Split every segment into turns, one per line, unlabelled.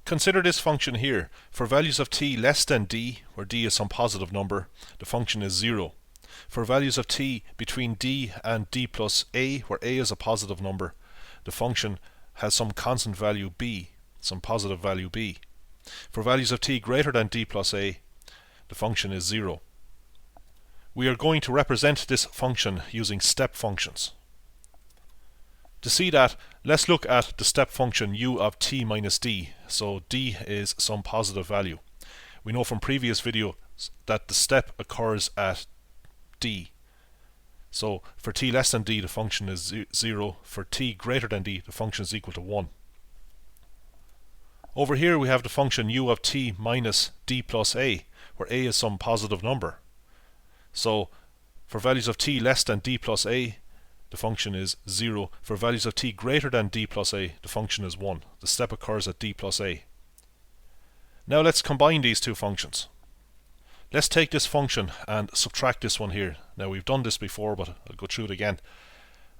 Consider this function here. For values of t less than d, where d is some positive number, the function is 0. For values of t between d and d plus a, where a is a positive number, the function has some constant value b, some positive value b. For values of t greater than d plus a, the function is 0. We are going to represent this function using step functions. To see that, let's look at the step function u of t minus d. So d is some positive value. We know from previous videos that the step occurs at d. So for t less than d, the function is 0. For t greater than d, the function is equal to 1. Over here we have the function u of t minus d plus a, where a is some positive number. So for values of t less than d plus a, the function is 0. For values of t greater than d plus a, the function is 1. The step occurs at d plus a. Now let's combine these two functions. Let's take this function and subtract this one here. Now we've done this before, but I'll go through it again.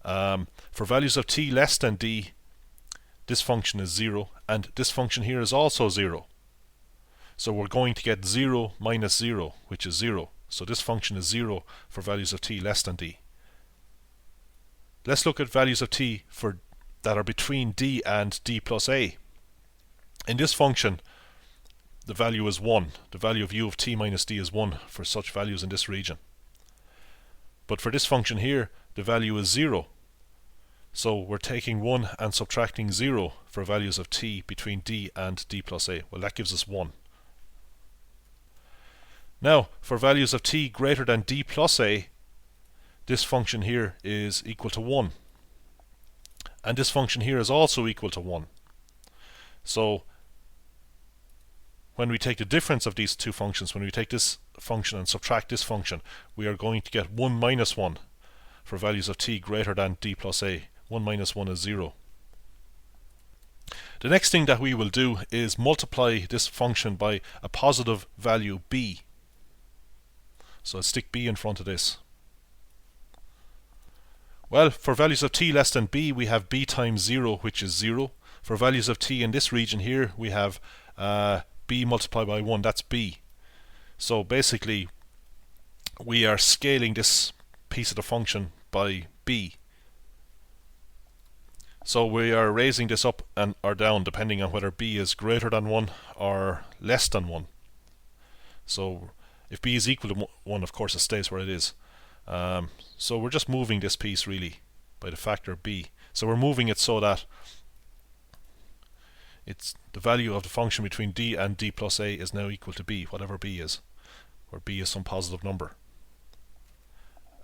For values of t less than d, this function is 0, and this function here is also 0. So we're going to get 0 minus 0, which is 0. So this function is 0 for values of t less than d. Let's look at values of t that are between d and d plus a. In this function, the value is 1. The value of u of t minus d is 1 for such values in this region. But for this function here, the value is 0. So we're taking 1 and subtracting 0 for values of t between d and d plus a. Well, that gives us 1. Now, for values of t greater than d plus a, this function here is equal to 1. And this function here is also equal to 1. So when we take the difference of these two functions, when we take this function and subtract this function, we are going to get 1 minus 1 for values of t greater than d plus a. 1 minus 1 is 0. The next thing that we will do is multiply this function by a positive value b. So I'll stick b in front of this. Well, for values of t less than b, we have b times 0, which is 0. For values of t in this region here, we have b multiplied by 1, that's b. So basically, we are scaling this piece of the function by b. So we are raising this up and or down depending on whether b is greater than 1 or less than 1. So if b is equal to 1, of course it stays where it is. So we're just moving this piece really by the factor b. So we're moving it so that it's the value of the function between d and d plus a is now equal to b, whatever b is, where b is some positive number.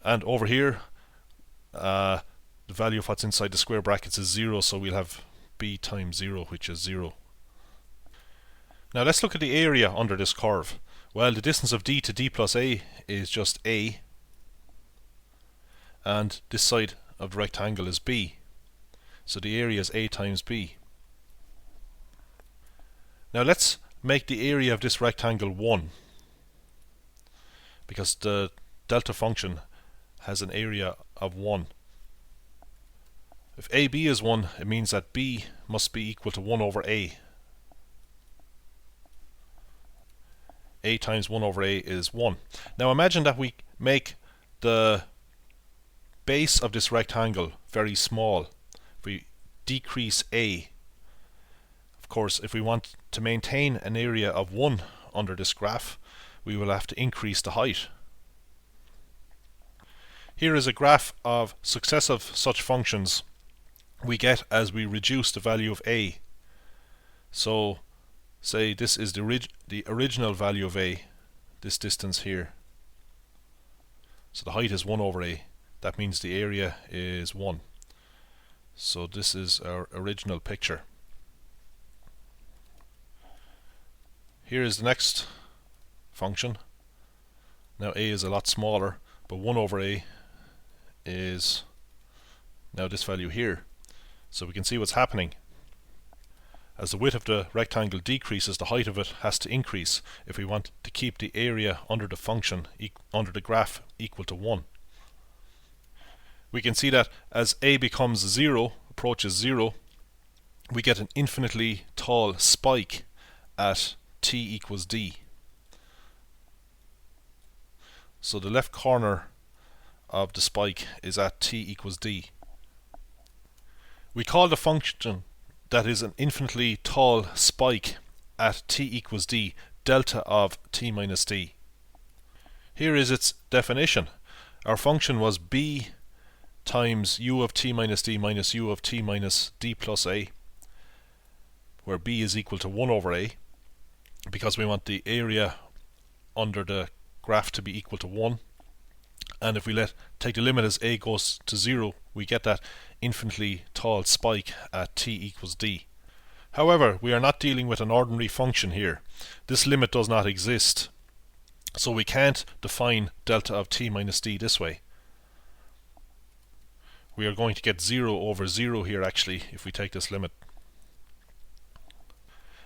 And over here, the value of what's inside the square brackets is 0, so we'll have b times 0, which is 0. Now let's look at the area under this curve. Well, the distance of d to d plus a is just a, and this side of the rectangle is b. So the area is a times b. Now let's make the area of this rectangle 1, because the delta function has an area of 1. If AB is 1, it means that B must be equal to 1 over A. A times 1 over A is 1. Now imagine that we make the base of this rectangle very small. If we decrease A, of course, if we want to maintain an area of 1 under this graph, we will have to increase the height. Here is a graph of successive such functions we get as we reduce the value of a. So say this is the original value of a, this distance here. So the height is 1 over a. That means the area is 1. So this is our original picture. Here is the next function. Now a is a lot smaller, but 1 over a is now this value here. So we can see what's happening. As the width of the rectangle decreases, the height of it has to increase if we want to keep the area under the function, under the graph, equal to 1. We can see that as a becomes 0, approaches 0, we get an infinitely tall spike at t equals d. So the left corner of the spike is at t equals d. We call the function that is an infinitely tall spike at t equals d delta of t minus d. Here is its definition. Our function was b times u of t minus d minus u of t minus d plus a, where b is equal to 1 over a, because we want the area under the graph to be equal to 1. And if we take the limit as a goes to 0, we get that infinitely tall spike at t equals d. However, we are not dealing with an ordinary function here. This limit does not exist. So we can't define delta of t minus d this way. We are going to get 0 over 0 here actually if we take this limit.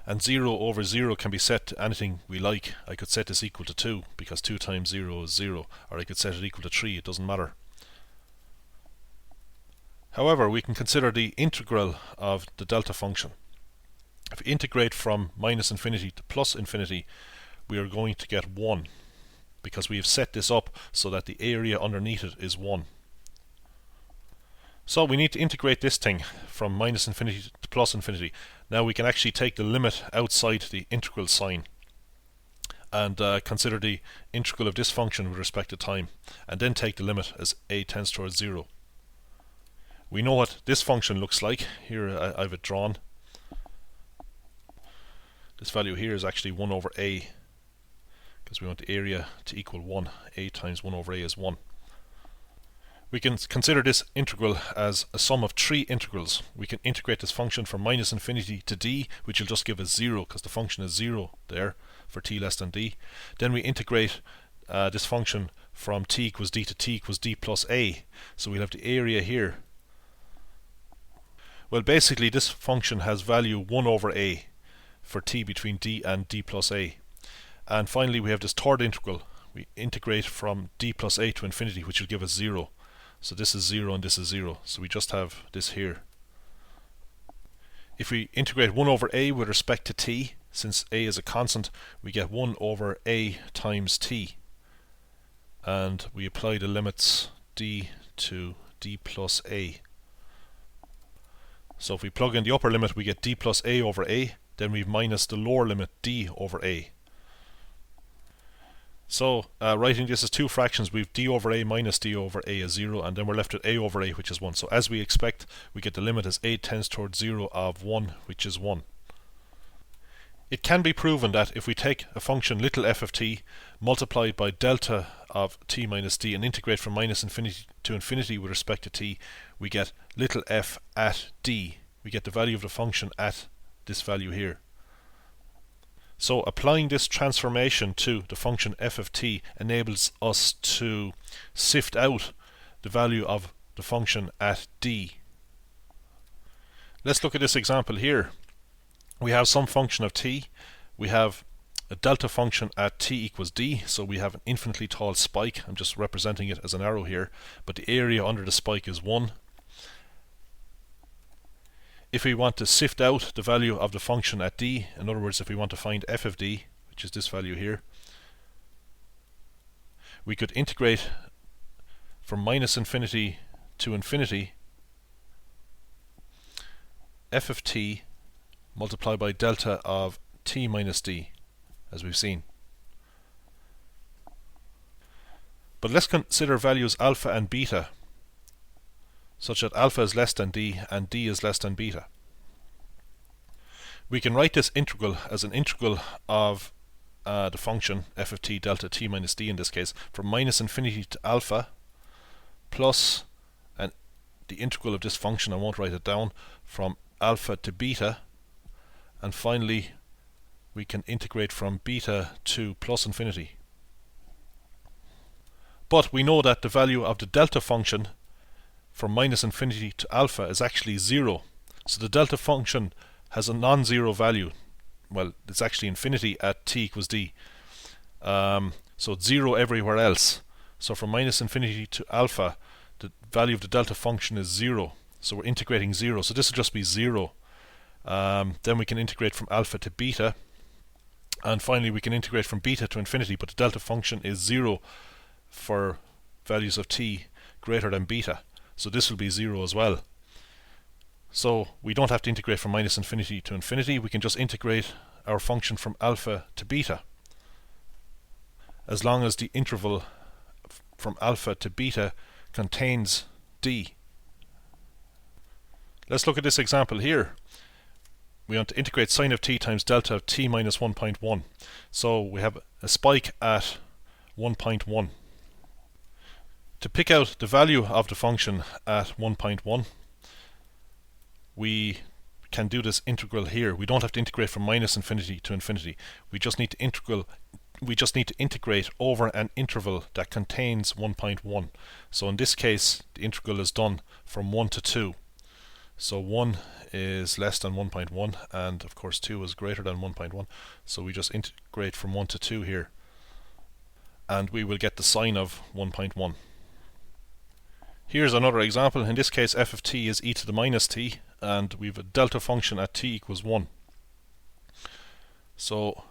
And 0 over 0 can be set to anything we like. I could set this equal to 2 because 2 times 0 is 0, or I could set it equal to 3, it doesn't matter. However, we can consider the integral of the delta function. If we integrate from minus infinity to plus infinity, we are going to get 1, because we have set this up so that the area underneath it is 1. So we need to integrate this thing from minus infinity to plus infinity. Now we can actually take the limit outside the integral sign and consider the integral of this function with respect to time, and then take the limit as a tends towards 0. We know what this function looks like. Here I have it drawn. This value here is actually 1 over a, because we want the area to equal 1. A times 1 over a is 1. We can consider this integral as a sum of 3 integrals. We can integrate this function from minus infinity to d, which will just give us 0 because the function is 0 there for t less than d. Then we integrate this function from t equals d to t equals d plus a. So we'll have the area here. Well, basically this function has value 1 over a for t between d and d plus a. And finally we have this third integral. We integrate from d plus a to infinity, which will give us 0. So this is 0 and this is 0. So we just have this here. If we integrate 1 over a with respect to t, since a is a constant, we get 1 over a times t. And we apply the limits d to d plus a. So if we plug in the upper limit, we get d plus a over a. Then we minus the lower limit d over a. So writing this as two fractions, we've d over a minus d over a is 0, and then we're left with a over a, which is 1. So as we expect, we get the limit as a tends towards 0 of 1, which is 1. It can be proven that if we take a function little f of t multiplied by delta of t minus d and integrate from minus infinity to infinity with respect to t, we get little f at d. We get the value of the function at this value here. So applying this transformation to the function f of t enables us to sift out the value of the function at d. Let's look at this example here. We have some function of t. We have a delta function at t equals d, so we have an infinitely tall spike. I'm just representing it as an arrow here, but the area under the spike is 1. If we want to sift out the value of the function at d, in other words, if we want to find f of d, which is this value here, we could integrate from minus infinity to infinity f of t multiplied by delta of t minus d, as we've seen. But let's consider values alpha and beta, such that alpha is less than d and d is less than beta. We can write this integral as an integral of the function f of t delta t minus d, in this case, from minus infinity to alpha, plus and the integral of this function, I won't write it down, from alpha to beta, and finally we can integrate from beta to plus infinity. But we know that the value of the delta function from minus infinity to alpha is actually 0. So the delta function has a non-zero value. Well, it's actually infinity at t equals d. So it's 0 everywhere else. So from minus infinity to alpha, the value of the delta function is 0. So we're integrating 0. So this will just be 0. Then we can integrate from alpha to beta. And finally we can integrate from beta to infinity, but the delta function is 0 for values of t greater than beta. So this will be 0 as well. So we don't have to integrate from minus infinity to infinity, we can just integrate our function from alpha to beta, as long as the interval from alpha to beta contains d. Let's look at this example here. We want to integrate sine of t times delta of t minus 1.1. So we have a spike at 1.1. To pick out the value of the function at 1.1, we can do this integral here. We don't have to integrate from minus infinity to infinity. We just need to integrate over an interval that contains 1.1. So in this case, the integral is done from 1 to 2. So 1 is less than 1.1, and of course 2 is greater than 1.1. So we just integrate from 1 to 2 here, and we will get the sine of 1.1. Here's another example. In this case, f of t is e to the minus t, and we have a delta function at t equals 1. So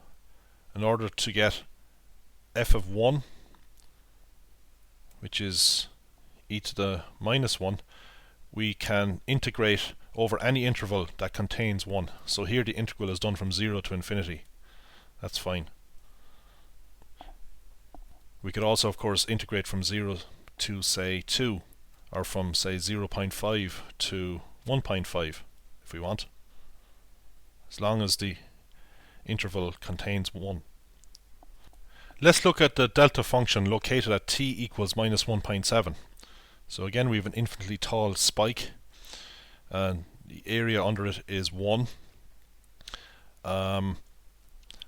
in order to get f of 1, which is e to the minus 1, we can integrate over any interval that contains 1. So here the integral is done from 0 to infinity. That's fine. We could also, of course, integrate from 0 to, say, 2, or from, say, 0.5 to 1.5 if we want, as long as the interval contains 1. Let's look at the delta function located at t equals minus 1.7. So again, we have an infinitely tall spike, and the area under it is 1.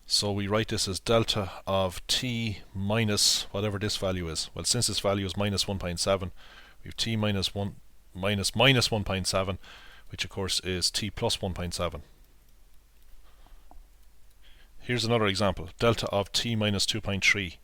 So we write this as delta of t minus whatever this value is. Well, since this value is minus 1.7, we have t minus 1 minus 1.7, which of course is t plus 1.7. Here's another example, delta of t minus 2.3.